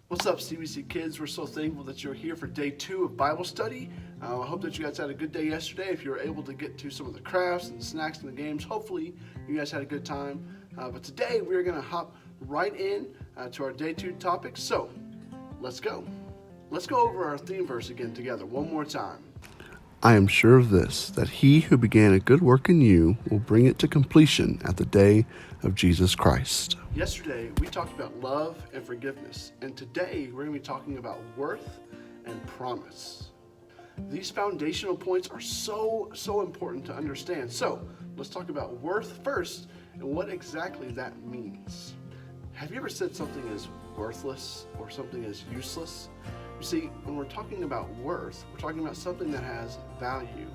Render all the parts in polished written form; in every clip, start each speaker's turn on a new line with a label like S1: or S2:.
S1: What's up, CBC kids? We're so thankful that you're here for day 2 of Bible study. I hope that you guys had a good day yesterday. If you were able to get to some of the crafts and the snacks and the games, hopefully you guys had a good time. But today we're going to hop right in to our day 2 topic. So let's go. Let's go over our theme verse again together one more time. I am sure of this, that he who began a good work in you will bring it to completion at the day of Jesus Christ. Yesterday, we talked about love and forgiveness, and today we're going to be talking about worth and promise. These foundational points are so important to understand. So let's talk about worth first and what exactly that means. Have you ever said something is worthless or something is useless? You see, when we're talking about worth, we're talking about something that has value.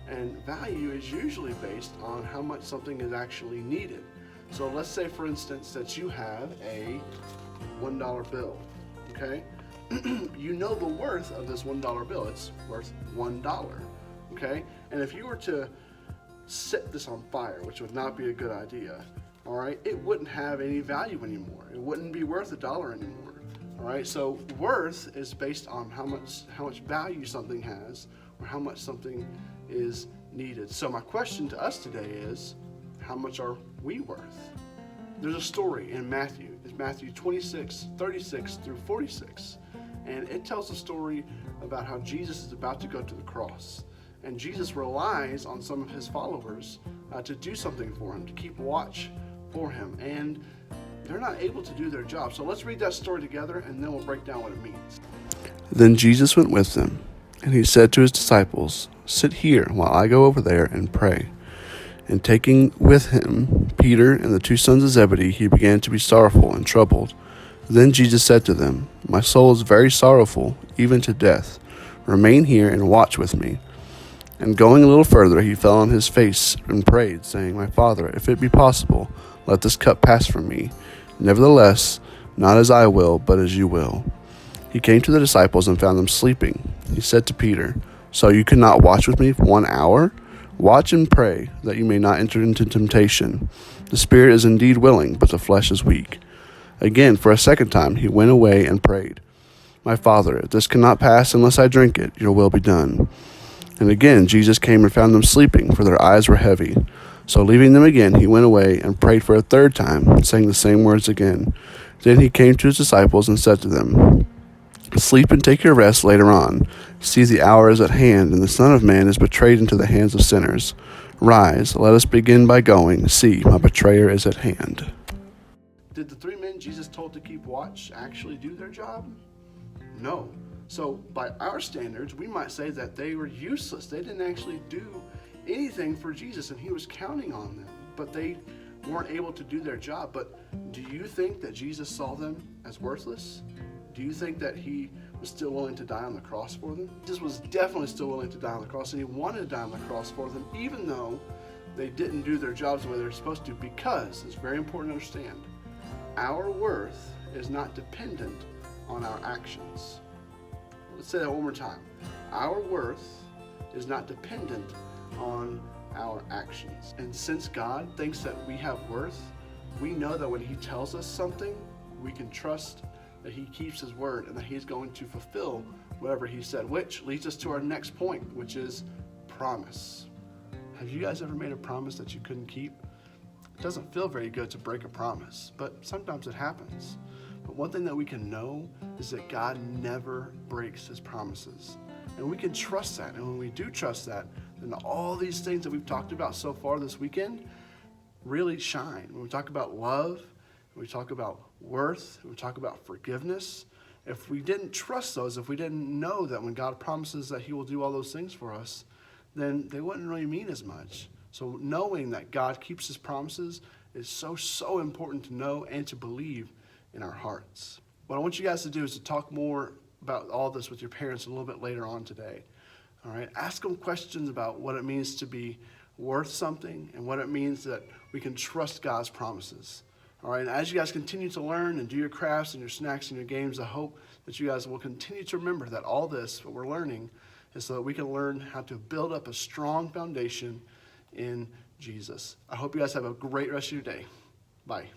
S1: And value is usually based on how much something is actually needed. So let's say, for instance, that you have a $1 bill, okay? You know the worth of this $1 bill. It's worth $1, okay? And if you were to set this on fire, which would not be a good idea, all right, it wouldn't have any value anymore. It wouldn't be worth $1 anymore. All right, so worth is based on how much value something has or how much something is needed. So my question to us today is, how much are we worth? There's a story in Matthew. It's Matthew 26, 36 through 46. And it tells a story about how Jesus is about to go to the cross. And Jesus relies on some of his followers to do something for him, to keep watch for him. And they're not able to do their job. So let's read that story together and then we'll break down what it means. Then Jesus went with them, and he said to his disciples, "Sit here while I go over there and pray." And taking with him Peter and the 2 sons of Zebedee, he began to be sorrowful and troubled. Then Jesus said to them, "My soul is very sorrowful, even to death. Remain here and watch with me." And going a little further, he fell on his face and prayed, saying, "My Father, if it be possible, let this cup pass from me. Nevertheless, not as I will, but as you will." He came to the disciples and found them sleeping. He said to Peter, "So you could not watch with me for 1 hour? Watch and pray, that you may not enter into temptation. The spirit is indeed willing, but the flesh is weak." Again, for a second time, he went away and prayed, "My Father, if this cannot pass unless I drink it, your will be done." And again, Jesus came and found them sleeping, for their eyes were heavy. So leaving them again, he went away and prayed for a third time, saying the same words again. Then he came to his disciples and said to them, "Sleep and take your rest later on. See, the hour is at hand, and the Son of Man is betrayed into the hands of sinners. Rise, let us begin by going. See, my betrayer is at hand." Did the 3 men Jesus told to keep watch actually do their job? No. So by our standards, we might say that they were useless. They didn't actually do anything for Jesus, and he was counting on them, but they weren't able to do their job. But do you think that Jesus saw them as worthless? Do you think that he was still willing to die on the cross for them? Jesus was definitely still willing to die on the cross, and he wanted to die on the cross for them, even though they didn't do their jobs the way they were supposed to, because it's very important to understand, our worth is not dependent on our actions. Let's say that one more time. Our worth is not dependent on our actions. And since God thinks that we have worth, we know that when he tells us something, we can trust that he keeps his word and that he's going to fulfill whatever he said, which leads us to our next point, which is promise. Have you guys ever made a promise that you couldn't keep? It doesn't feel very good to break a promise, but sometimes it happens. But one thing that we can know is that God never breaks his promises. And we can trust that. And when we do trust that, then all these things that we've talked about so far this weekend really shine. When we talk about love, when we talk about worth, when we talk about forgiveness, if we didn't trust those, if we didn't know that when God promises that he will do all those things for us, then they wouldn't really mean as much. So knowing that God keeps his promises is so important to know and to believe in our hearts. What I want you guys to do is to talk more about all this with your parents a little bit later on today. All right, ask them questions about what it means to be worth something and what it means that we can trust God's promises. All right, and as you guys continue to learn and do your crafts and your snacks and your games, I hope that you guys will continue to remember that all this, what we're learning, is so that we can learn how to build up a strong foundation in Jesus. I hope you guys have a great rest of your day. Bye.